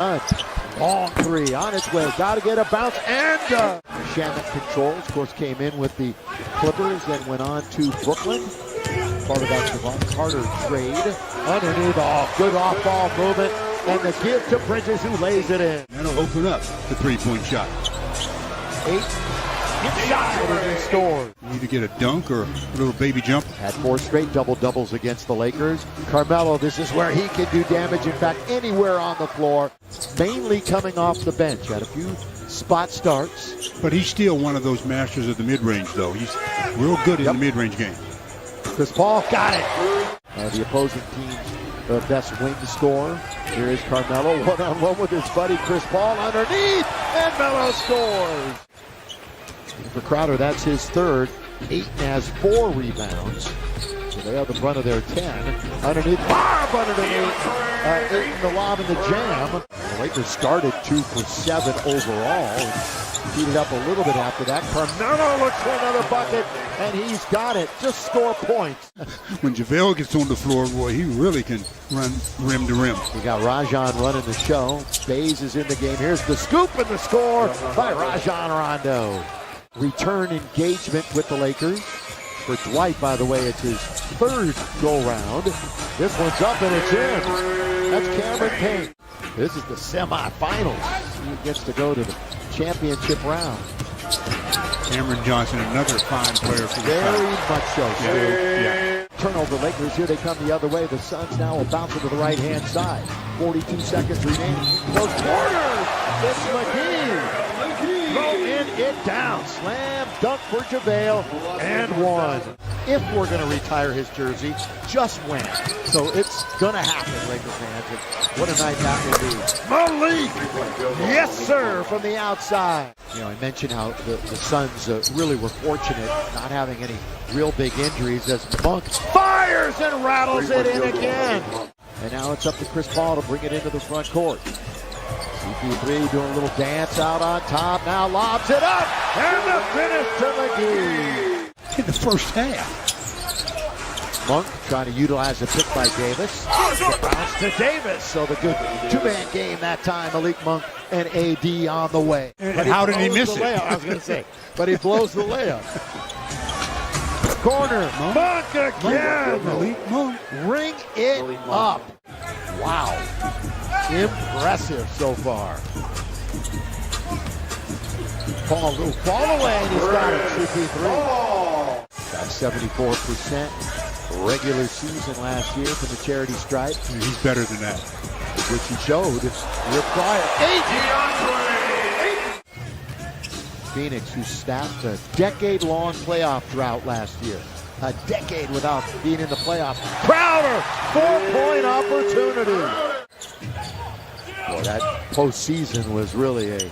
Long three on its way. Got to get a bounce and Shaman controls. Of course, came in with the Clippers, then went on to Brooklyn. Part of that Javon Carter trade. Underneath, good off-ball movement, and the give to Bridges, who lays it in. That'll open up the three-point shot. 8 inside and scored. You need to get a dunk or a little baby jump. Had 4 straight double-doubles against the Lakers. Carmelo, this is where he can do damage. In fact, anywhere on the floor. Mainly coming off the bench. Had a few spot starts. But he's still one of those masters of the mid-range, though. He's real good in the mid-range game. Chris Paul got it. The opposing team's best wing scorer. Here is Carmelo, one-on-one with his buddy Chris Paul underneath, and Melo scores. For Crowder, that's his third. Ayton has 4 rebounds. So they have the brunt of their 10. Underneath, Barb underneath. Ayton, the lob and the jam. The Lakers started 2 for 7 overall. Heated up a little bit after that. Carmelo looks for another bucket, and he's got it. Just score points. When JaVale gets on the floor, boy, he really can run rim to rim. We got Rajon running the show. Bays is in the game. Here's the scoop and the score by Rajon Rondo. Return engagement with the Lakers. For Dwight, by the way, it's his 3rd go-round. This one's up and it's in. That's Cameron Payne. This is the semifinals. He gets to go to the championship round. Cameron Johnson, another fine player for the Very much so, yeah. Turnover Lakers, here they come the other way. The Suns now bouncing to the right-hand side. 42 seconds remaining. Those corners! It's McGee. Throwing it down. Slam dunk for JaVale and one. If we're going to retire his jersey, just when. So it's going to happen, Lakers fans. And what a night that will be. Malik! Yes, sir, from the outside. You know, I mentioned how the Suns really were fortunate not having any real big injuries as Monk fires and rattles it in again. And now it's up to Chris Paul to bring it into the front court. CP3 doing a little dance out on top. Now lobs it up. And the finish to McGee. In the first half. Monk trying to utilize a pick by Davis. The bounce to Davis. So the good 2-man game that time. Malik Monk and AD on the way. And how did he miss it? I was going to say. But he blows the layup. Corner. Monk again. Malik Monk. Ring it up. Wow. Impressive so far. Paul, little fall away, and he's got it. CP3. Got 74% regular season last year from the charity stripe. He's better than that. Which he showed year prior. Phoenix, who staffed a decade-long playoff drought last year. A decade without being in the playoffs. Crowder, 4-point opportunity. Boy, that postseason was really a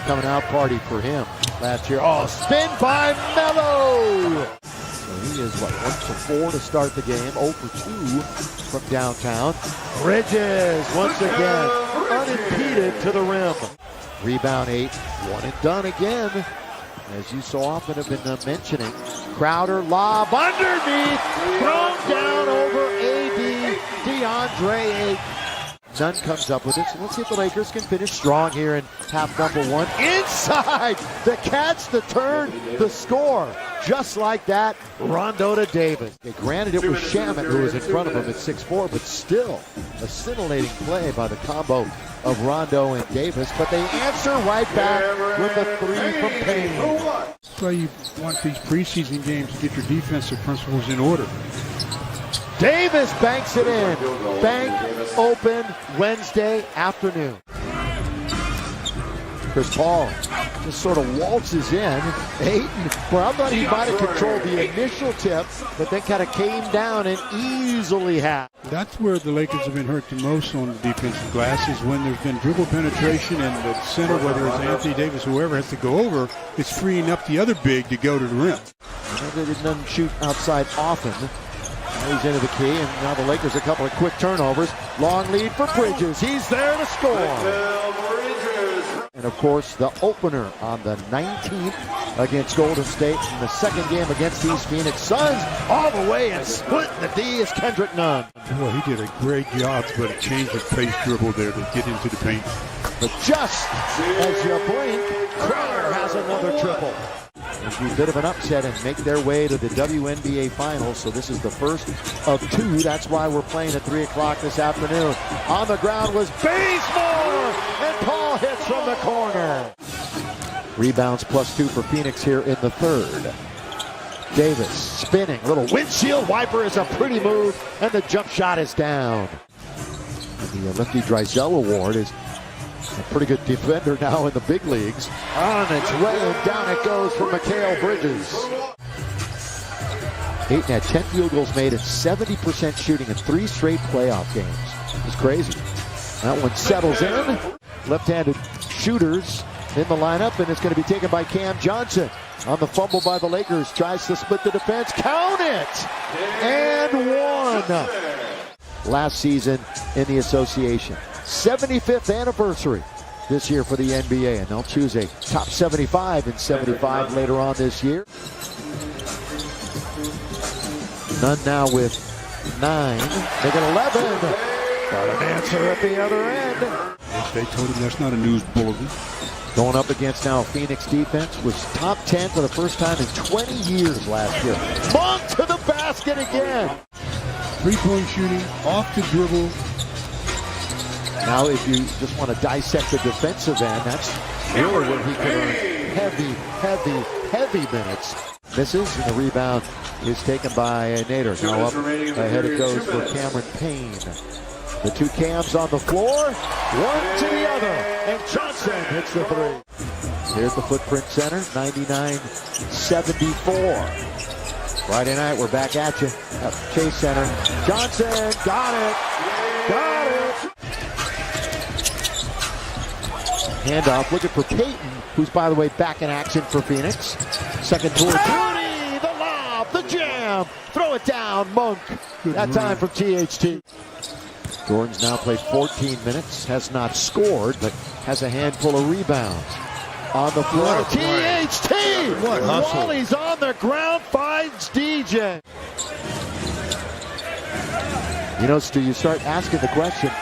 coming-out party for him last year. Oh, spin by Melo! So he is, 1 for 4 to start the game, 0 for 2 from downtown. Bridges, once again, unimpeded to the rim. Rebound 8, 1 and done again. As you so often have been mentioning, Crowder lob underneath, thrown down over AD, DeAndre Ayton. Nunn comes up with it, so let's see if the Lakers can finish strong here in half number 1. Inside, the catch, the turn, the score. Just like that, Rondo to Davis. Granted, it was Shaman who was in front of him at 6'4", but still a scintillating play by the combo of Rondo and Davis, but they answer right back with a 3 from Payne. That's why you want these preseason games to get your defensive principles in order. Davis banks it in. Bank open Wednesday afternoon. Chris Paul just sort of waltzes in. Ayton, well, I thought he might have controlled the initial tip, but then kind of came down and easily had. That's where the Lakers have been hurt the most on the defensive glass, is when there's been dribble penetration and the center, whether it's Anthony Davis, whoever has to go over, it's freeing up the other big to go to the rim. They didn't shoot outside often. He's into the key, and now the Lakers a couple of quick turnovers. Long lead for Bridges. He's there to score. And of course, the opener on the 19th against Golden State. And the second game against these Phoenix Suns, all the way and splitting the D is Kendrick Nunn. Boy, he did a great job, but a change of pace dribble there to get into the paint. But just as you blink, Crowder has another triple. It'll be a bit of an upset and make their way to the WNBA Finals. So this is the first of two. That's why we're playing at 3 o'clock this afternoon. On the ground was Bazemore, and Paul hits from the corner. Rebounds +2 for Phoenix here in the third. Davis spinning, little windshield wiper is a pretty move, and the jump shot is down. And the Lefty Drysdale Award is a pretty good defender now in the big leagues. On its way, and down it goes for Mikal Bridges. Ayton had 10 field goals made and 70% shooting in 3 straight playoff games. It's crazy. That one settles in. Left-handed shooters in the lineup, and it's going to be taken by Cam Johnson. On the fumble by the Lakers, tries to split the defense. Count it! And one. Last season in the association. 75th anniversary this year for the NBA, and they'll choose a top 75 and 75 later on this year. Nunn now with 9, make it 11. Got an answer at the other end. They told him that's not a news bulletin. Going up against now Phoenix defense, was top 10 for the first time in 20 years last year. Monk to the basket again. Three-point shooting, off the dribble. Now, if you just want to dissect the defensive end, that's really where he could earn heavy minutes. Misses, and the rebound is taken by Nader. Now up ahead it goes for Cameron Payne. The two Cams on the floor, one to the other, and Johnson hits the three. Here's the Footprint Center, 99-74. Friday night, we're back at you at Chase Center. Johnson, got it. Handoff, looking for Payton, who's, by the way, back in action for Phoenix. Second towards Rudy, the lob, the jam, throw it down, Monk. That time from THT. Jordan's now played 14 minutes, has not scored, but has a handful of rebounds. On the floor, THT! Wally's on the ground, finds DJ. You know, Stu, you start asking the question,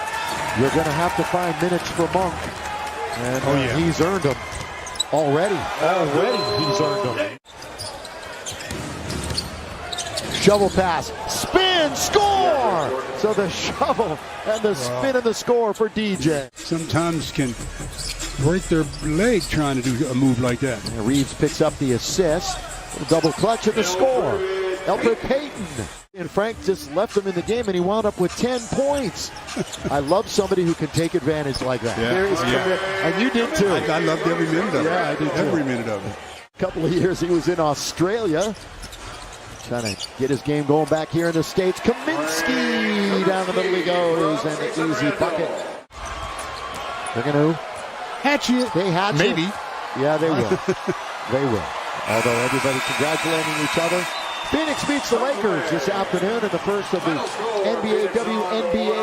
you're going to have to find minutes for Monk. And he's earned them already. He's earned them. Shovel pass, spin, score! So the shovel and the spin and the score for DJ. Sometimes can break their leg trying to do a move like that. And Reeves picks up the assist. Double clutch at the score. Elfrid Payton. And Frank just left him in the game, and he wound up with 10 points. I love somebody who can take advantage like that. And you did too. I loved every minute of it. Yeah, I did too. Every minute of it. A couple of years he was in Australia, trying to get his game going back here in the States. Kaminsky, down the middle he goes, and an easy bucket. They're going to hatch it. They hatch Maybe. it. Yeah, they will. They will. Although everybody congratulating each other. Phoenix beats the Lakers this afternoon in the first of the NBA WNBA